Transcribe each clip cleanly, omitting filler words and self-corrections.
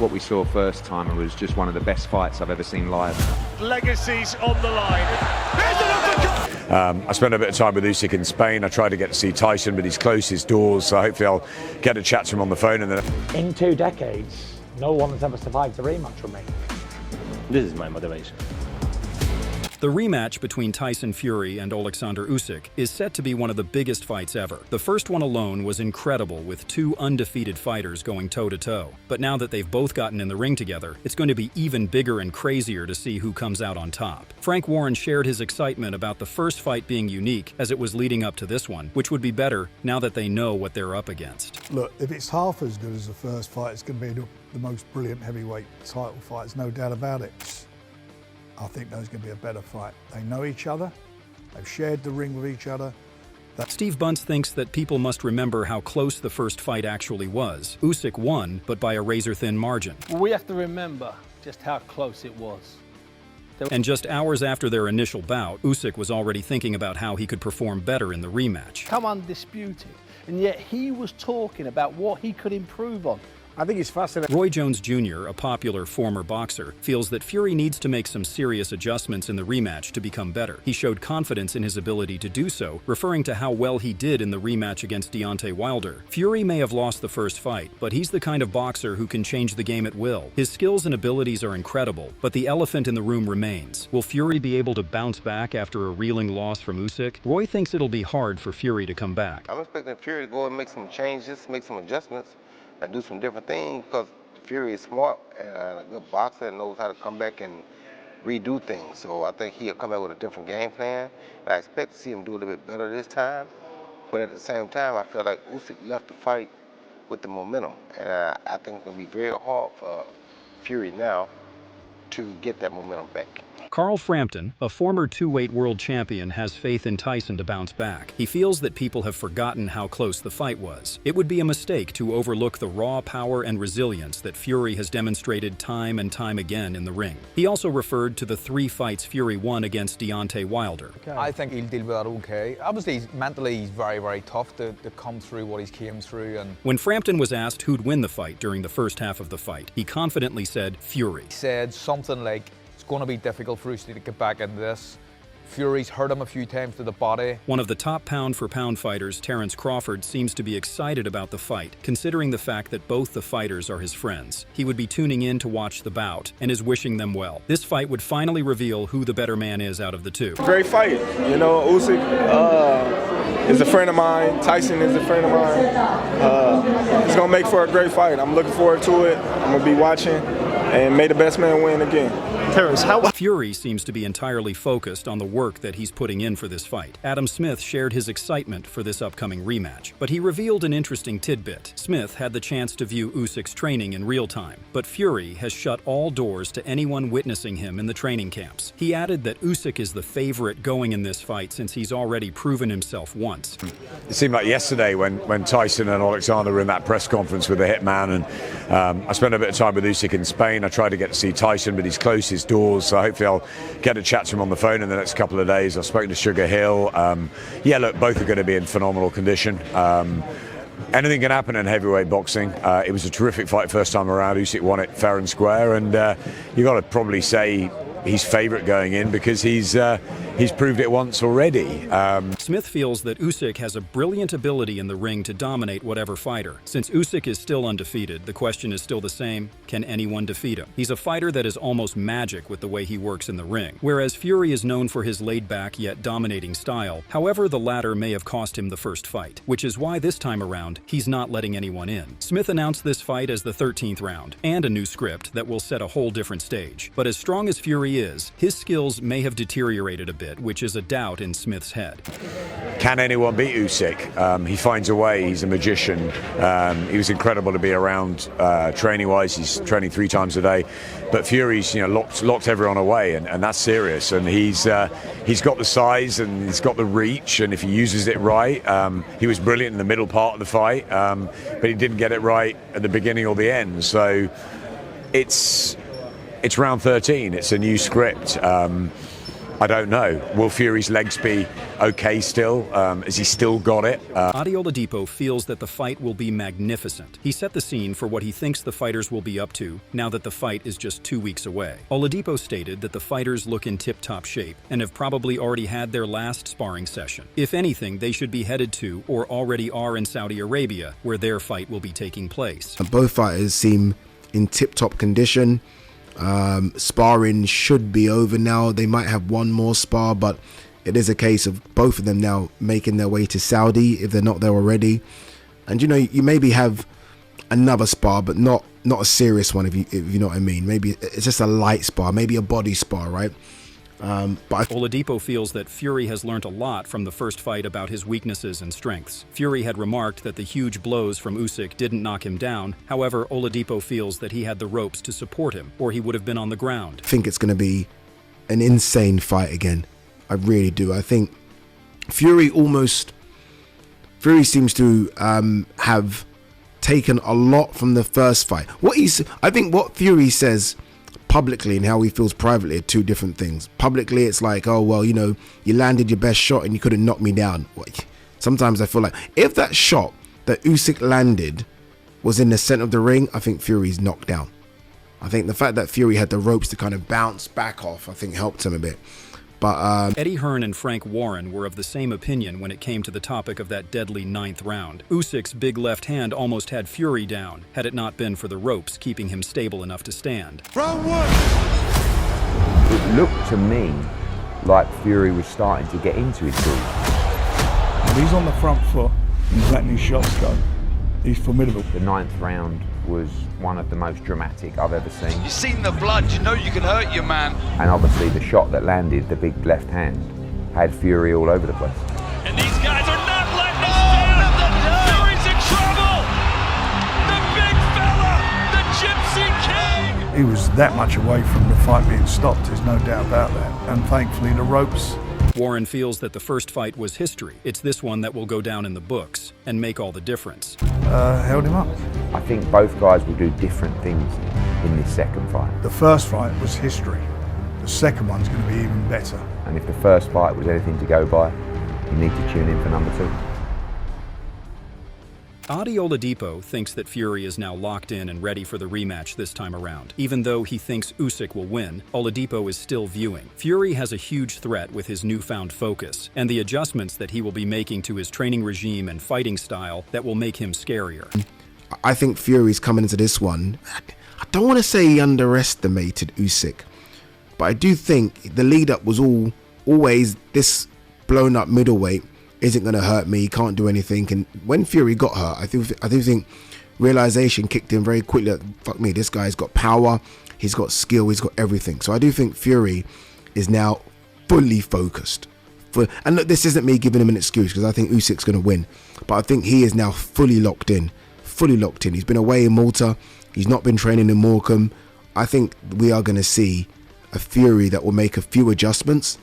what we saw first time was just one of the best fights I've ever seen live. Legacies on the line. Here's an uppercut. I spent a bit of time with Usyk in Spain. I tried to get to see Tyson, but he's closed his doors, so hopefully I'll get a chat to him on the phone. And then in 2 decades, no one has ever survived a rematch from me. This is my motivation. The rematch between Tyson Fury and Oleksandr Usyk is set to be one of the biggest fights ever. The first one alone was incredible, with 2 undefeated fighters going toe-to-toe. But now that they've both gotten in the ring together, it's going to be even bigger and crazier to see who comes out on top. Frank Warren shared his excitement about the first fight being unique as it was leading up to this one, which would be better now that they know what they're up against. Look, if it's half as good as the first fight, it's going to be the most brilliant heavyweight title fight, there's no doubt about it. I think there's going to be a better fight. They know each other, they've shared the ring with each other. Steve Bunce thinks that people must remember how close the first fight actually was. Usyk won, but by a razor-thin margin. We have to remember just how close it was. And just hours after their initial bout, Usyk was already thinking about how he could perform better in the rematch. Come undisputed, and yet he was talking about what he could improve on. I think it's fascinating. Roy Jones Jr., a popular former boxer, feels that Fury needs to make some serious adjustments in the rematch to become better. He showed confidence in his ability to do so, referring to how well he did in the rematch against Deontay Wilder. Fury may have lost the first fight, but he's the kind of boxer who can change the game at will. His skills and abilities are incredible, but the elephant in the room remains. Will Fury be able to bounce back after a reeling loss from Usyk? Roy thinks it'll be hard for Fury to come back. I'm expecting Fury to go and make some changes, make some adjustments, and do some different things, because Fury is smart and a good boxer and knows how to come back and redo things. So I think he'll come back with a different game plan. And I expect to see him do a little bit better this time. But at the same time, I feel like Usyk left the fight with the momentum. And I think it's going to be very hard for Fury now to get that momentum back. Carl Frampton, a former 2-weight world champion, has faith in Tyson to bounce back. He feels that people have forgotten how close the fight was. It would be a mistake to overlook the raw power and resilience that Fury has demonstrated time and time again in the ring. He also referred to the 3 fights Fury won against Deontay Wilder. I think he'll deal with that okay. Obviously, mentally, he's very, very tough to come through what he's came through. And when Frampton was asked who'd win the fight during the first half of the fight, he confidently said Fury. He said something like, it's going to be difficult for Usyk to get back into this. Fury's hurt him a few times to the body. One of the top pound-for-pound fighters, Terence Crawford, seems to be excited about the fight, considering the fact that both the fighters are his friends. He would be tuning in to watch the bout and is wishing them well. This fight would finally reveal who the better man is out of the 2. Great fight. You know, Usyk is a friend of mine. Tyson is a friend of mine. It's going to make for a great fight. I'm looking forward to it. I'm going to be watching, and may the best man win again. Terence, Fury seems to be entirely focused on the work that he's putting in for this fight. Adam Smith shared his excitement for this upcoming rematch, but he revealed an interesting tidbit. Smith had the chance to view Usyk's training in real time, but Fury has shut all doors to anyone witnessing him in the training camps. He added that Usyk is the favorite going in this fight since he's already proven himself once. it seemed like yesterday when Tyson and Oleksandr were in that press conference with the hitman, and I spent a bit of time with Usyk in Spain. I tried to get to see Tyson, but he's closed his doors, so hopefully I'll get a chat to him on the phone in the next couple of days. I've spoken to Sugar Hill. Yeah, look, both are going to be in phenomenal condition. Anything can happen in heavyweight boxing. It was a terrific fight first time around. Usyk won it fair and square, and you've got to probably say he's favourite going in because he's proved it once already. Smith feels that Usyk has a brilliant ability in the ring to dominate whatever fighter. Since Usyk is still undefeated, the question is still the same: can anyone defeat him? He's a fighter that is almost magic with the way he works in the ring, whereas Fury is known for his laid-back yet dominating style. However, the latter may have cost him the first fight, which is why this time around he's not letting anyone in. Smith announced this fight as the 13th round, and a new script that will set a whole different stage. But as strong as Fury is, his skills may have deteriorated a bit, which is a doubt in Smith's head. Can anyone beat Usyk? He finds a way. He's a magician. He was incredible to be around training-wise. He's training 3 times a day. But Fury's locked everyone away, and that's serious. And he's got the size and he's got the reach, and if he uses it right, he was brilliant in the middle part of the fight, but he didn't get it right at the beginning or the end. So it's round 13. It's a new script. I don't know. Will Fury's legs be okay still? Has he still got it? Adi Oladipo feels that the fight will be magnificent. He set the scene for what he thinks the fighters will be up to now that the fight is just 2 weeks away. Oladipo stated that the fighters look in tip-top shape and have probably already had their last sparring session. If anything, they should be headed to or already are in Saudi Arabia, where their fight will be taking place. Both fighters seem in tip-top condition. Sparring should be over now. They might have one more spar, but it is a case of both of them now making their way to Saudi if they're not there already. And you know, you maybe have another spar, but not a serious one, if you know what I mean. Maybe it's just a light spar, maybe a body spar, right? But Oladipo feels that Fury has learned a lot from the first fight about his weaknesses and strengths. Fury had remarked that the huge blows from Usyk didn't knock him down. However, Oladipo feels that he had the ropes to support him, or he would have been on the ground. I think it's going to be an insane fight again. I really do. I think Fury seems to have taken a lot from the first fight. I think what Fury says publicly and how he feels privately are two different things. Publicly, it's like, oh, well, you know, you landed your best shot and you couldn't knock me down. Sometimes I feel like if that shot that Usyk landed was in the center of the ring, I think Fury's knocked down. I think the fact that Fury had the ropes to kind of bounce back off, I think helped him a bit. But Eddie Hearn and Frank Warren were of the same opinion when it came to the topic of that deadly 9th round. Usyk's big left hand almost had Fury down, had it not been for the ropes keeping him stable enough to stand. Round one. It looked to me like Fury was starting to get into his groove. He's on the front foot, he's letting his shots go. He's formidable. The 9th round was one of the most dramatic I've ever seen. You've seen the blood, you know you can hurt your man. And obviously the shot that landed, the big left hand, had Fury all over the place. And these guys are not letting us down. Fury's in trouble. The big fella, the Gypsy King. He was that much away from the fight being stopped, there's no doubt about that. And thankfully the ropes. Warren feels that the first fight was history. It's this one that will go down in the books and make all the difference. Held him up. I think both guys will do different things in this second fight. The first fight was history. The second one's going to be even better. And if the first fight was anything to go by, you need to tune in for number 2. Adi Oladipo thinks that Fury is now locked in and ready for the rematch this time around. Even though he thinks Usyk will win, Oladipo is still viewing. Fury has a huge threat with his newfound focus, and the adjustments that he will be making to his training regime and fighting style that will make him scarier. I think Fury's coming into this one. I don't want to say he underestimated Usyk, but I do think the lead up was always this blown up middleweight isn't going to hurt me, can't do anything. And when Fury got hurt, I do think realization kicked in very quickly. Fuck me, this guy's got power, he's got skill, he's got everything. So I do think Fury is now fully focused. And look, this isn't me giving him an excuse because I think Usyk's going to win, but I think he is now fully locked in. He's been away in Malta, he's not been training in Morecambe. I think we are going to see a Fury that will make a few adjustments.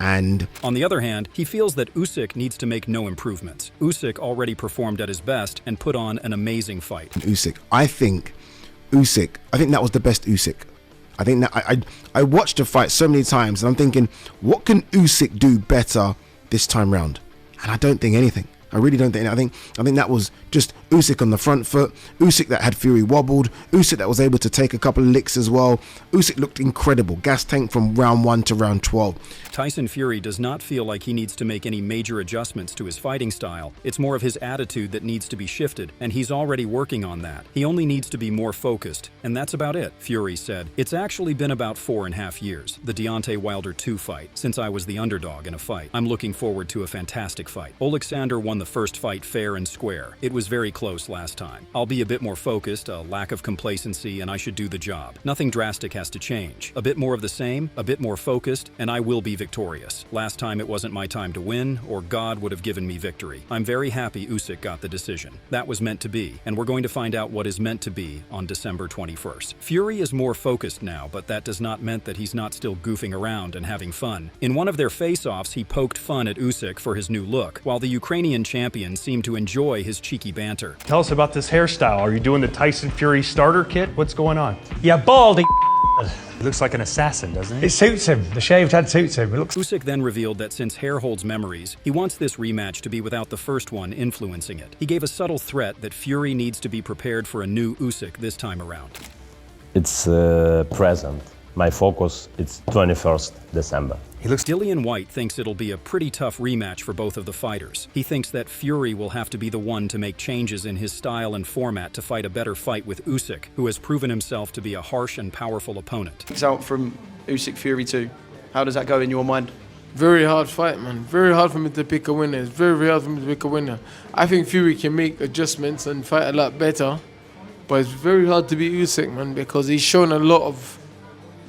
And on the other hand, he feels that Usyk needs to make no improvements. Usyk already performed at his best and put on an amazing fight. I think that was the best Usyk. I think that I watched the fight so many times and I'm thinking, what can Usyk do better this time round? And I don't think anything. I really don't think. I think that was just Usyk on the front foot. Usyk that had Fury wobbled. Usyk that was able to take a couple of licks as well. Usyk looked incredible. Gas tank from round 1 to round 12. Tyson Fury does not feel like he needs to make any major adjustments to his fighting style. It's more of his attitude that needs to be shifted, and he's already working on that. He only needs to be more focused, and that's about it, Fury said. It's actually been about 4.5 years, the Deontay Wilder 2 fight, since I was the underdog in a fight. I'm looking forward to a fantastic fight. Oleksandr won the first fight fair and square. It was very close last time. I'll be a bit more focused, a lack of complacency, and I should do the job. Nothing drastic has to change. A bit more of the same, a bit more focused, and I will be victorious. Last time it wasn't my time to win, or God would have given me victory. I'm very happy Usyk got the decision. That was meant to be, and we're going to find out what is meant to be on December 21st. Fury is more focused now, but that does not mean that he's not still goofing around and having fun. In one of their face-offs, he poked fun at Usyk for his new look, while the Ukrainian champion seemed to enjoy his cheeky banter. Tell us about this hairstyle. Are you doing the Tyson Fury starter kit? What's going on? Yeah, baldy. He looks like an assassin, doesn't he? It suits him. The shaved head suits him. It looks. Usyk then revealed that since hair holds memories, he wants this rematch to be without the first one influencing it. He gave a subtle threat that Fury needs to be prepared for a new Usyk this time around. It's present. My focus is 21st December. Dillian White thinks it'll be a pretty tough rematch for both of the fighters. He thinks that Fury will have to be the one to make changes in his style and format to fight a better fight with Usyk, who has proven himself to be a harsh and powerful opponent. It's out from Usyk Fury 2. How does that go in your mind? Very hard fight, man. Very hard for me to pick a winner. It's very, very hard for me to pick a winner. I think Fury can make adjustments and fight a lot better, but it's very hard to beat Usyk, man, because he's shown a lot of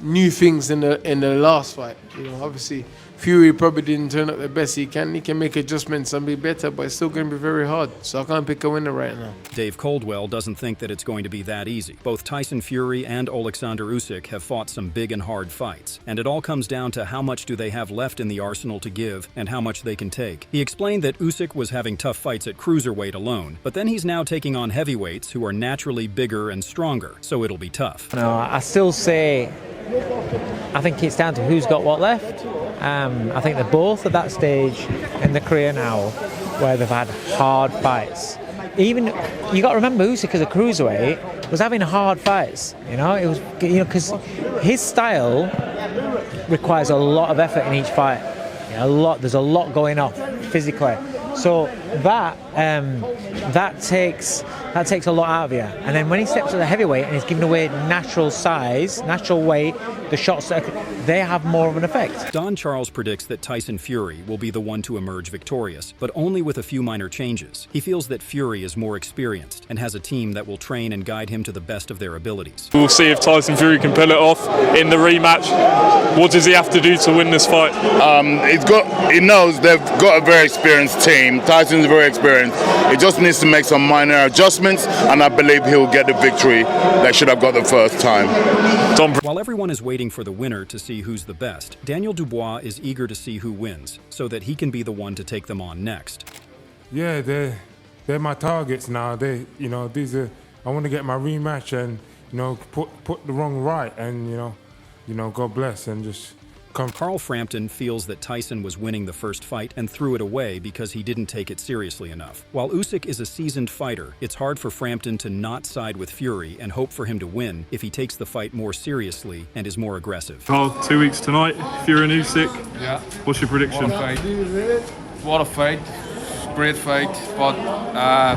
new things in the last fight. You know, obviously Fury probably didn't turn up the best he can. He can make adjustments and be better, but it's still going to be very hard. So I can't pick a winner right now. Dave Coldwell doesn't think that it's going to be that easy. Both Tyson Fury and Oleksandr Usyk have fought some big and hard fights, and it all comes down to how much do they have left in the arsenal to give and how much they can take. He explained that Usyk was having tough fights at cruiserweight alone, but then he's now taking on heavyweights who are naturally bigger and stronger, so it'll be tough. No, I still say I think it's down to who's got what left. I think they're both at that stage in the career now where they've had hard fights. Even you got to remember, Usyk as a cruiserweight was having hard fights. You know, it was because his style requires a lot of effort in each fight. You know, there's a lot going on physically. So that takes a lot out of you. And then when he steps to the heavyweight and he's giving away natural size, natural weight, the shots they have more of an effect. Don Charles predicts that Tyson Fury will be the one to emerge victorious, but only with a few minor changes. He feels that Fury is more experienced and has a team that will train and guide him to the best of their abilities. We'll see if Tyson Fury can pull it off in the rematch. What does he have to do to win this fight? He knows they've got a very experienced team. Tyson's very experienced. He just needs to make some minor adjustments, and I believe he'll get the victory they should have got the first time. While everyone is waiting for the winner to see who's the best, Daniel Dubois is eager to see who wins, so that he can be the one to take them on next. Yeah, they're my targets now. These are. I want to get my rematch and put the wrong right, and God bless and just. Carl Frampton feels that Tyson was winning the first fight and threw it away because he didn't take it seriously enough. While Usyk is a seasoned fighter, it's hard for Frampton to not side with Fury and hope for him to win if he takes the fight more seriously and is more aggressive. Carl, 2 weeks tonight, Fury and Usyk. Yeah. What's your prediction? What a fight. Great fight. But I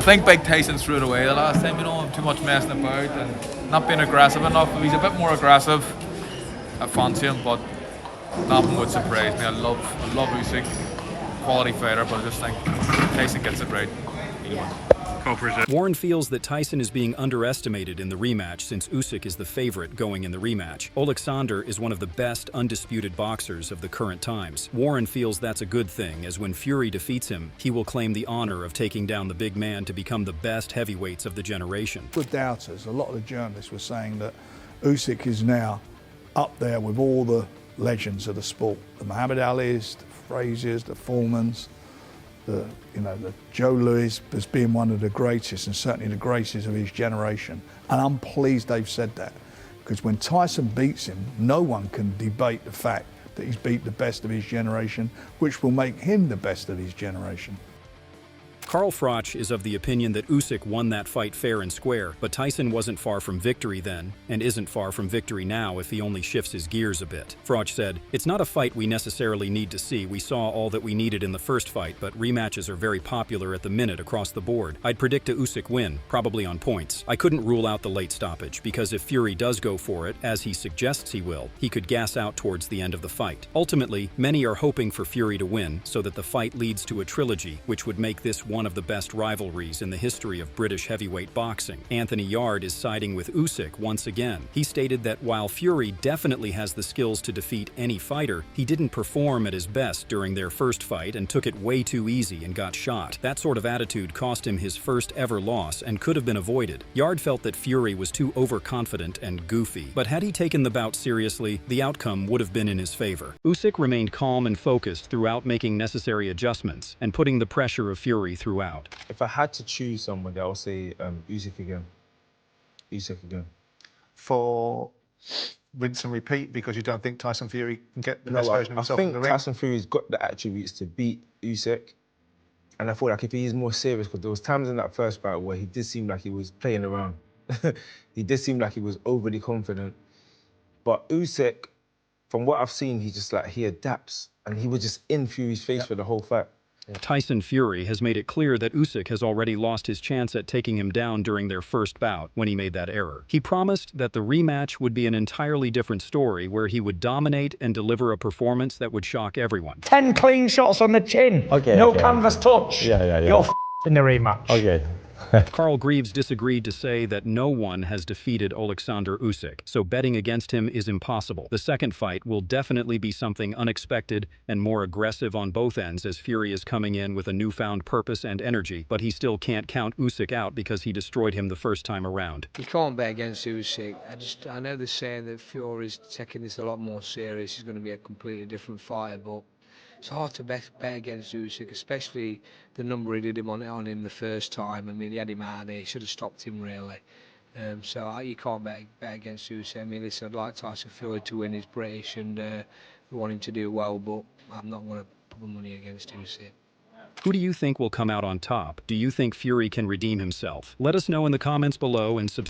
think Big Tyson threw it away the last time. Too much messing about and not being aggressive enough. If he's a bit more aggressive, I fancy him, but nothing would surprise me. I love Usyk, quality fighter, but I just think Tyson gets it right. Warren feels that Tyson is being underestimated in the rematch since Usyk is the favorite going in the rematch. Oleksandr is one of the best undisputed boxers of the current times. Warren feels that's a good thing, as when Fury defeats him, he will claim the honor of taking down the big man to become the best heavyweights of the generation. For doubters, a lot of the journalists were saying that Usyk is now up there with all the legends of the sport, the Muhammad Ali's, the Fraziers, the Foремans, the Joe Louis as being one of the greatest and certainly the greatest of his generation. And I'm pleased they've said that, because when Tyson beats him, no one can debate the fact that he's beat the best of his generation, which will make him the best of his generation. Carl Froch is of the opinion that Usyk won that fight fair and square, but Tyson wasn't far from victory then, and isn't far from victory now if he only shifts his gears a bit. Froch said, "It's not a fight we necessarily need to see. We saw all that we needed in the first fight, but rematches are very popular at the minute across the board. I'd predict a Usyk win, probably on points. I couldn't rule out the late stoppage, because if Fury does go for it, as he suggests he will, he could gas out towards the end of the fight. Ultimately, many are hoping for Fury to win, so that the fight leads to a trilogy, which would make this one of the best rivalries in the history of British heavyweight boxing." Anthony Yard is siding with Usyk once again. He stated that while Fury definitely has the skills to defeat any fighter, he didn't perform at his best during their first fight and took it way too easy and got shot. That sort of attitude cost him his first ever loss and could have been avoided. Yard felt that Fury was too overconfident and goofy, but had he taken the bout seriously, the outcome would have been in his favor. Usyk remained calm and focused throughout, making necessary adjustments and putting the pressure of Fury throughout. If I had to choose somebody, I would say Usyk again. For rinse and repeat because you don't think Tyson Fury can get the No, best version of I himself in think the ring? Tyson Fury's got the attributes to beat Usyk. And I thought like if he's more serious, because there was times in that first battle where he did seem like he was playing around. He did seem like he was overly confident. But Usyk, from what I've seen, he adapts. And he was just in Fury's face for the whole fight. Tyson Fury has made it clear that Usyk has already lost his chance at taking him down during their first bout when he made that error. He promised that the rematch would be an entirely different story where he would dominate and deliver a performance that would shock everyone. 10 clean shots on the chin. No canvas touch. You're in the rematch. Okay. Carl Greaves disagreed to say that no one has defeated Oleksandr Usyk, so betting against him is impossible. The second fight will definitely be something unexpected and more aggressive on both ends as Fury is coming in with a newfound purpose and energy, but he still can't count Usyk out because he destroyed him the first time around. You can't bet against Usyk. I know they're saying that Fury's taking this a lot more serious. He's going to be a completely different fighter, but it's hard to bet against Usyk, especially the number he did him on him the first time. I mean, he had him out there. He should have stopped him, really. So you can't bet against Usyk. I mean, listen, I'd like Tyson Fury to win. He's British and we want him to do well, but I'm not going to put my money against Usyk. Who do you think will come out on top? Do you think Fury can redeem himself? Let us know in the comments below and subscribe.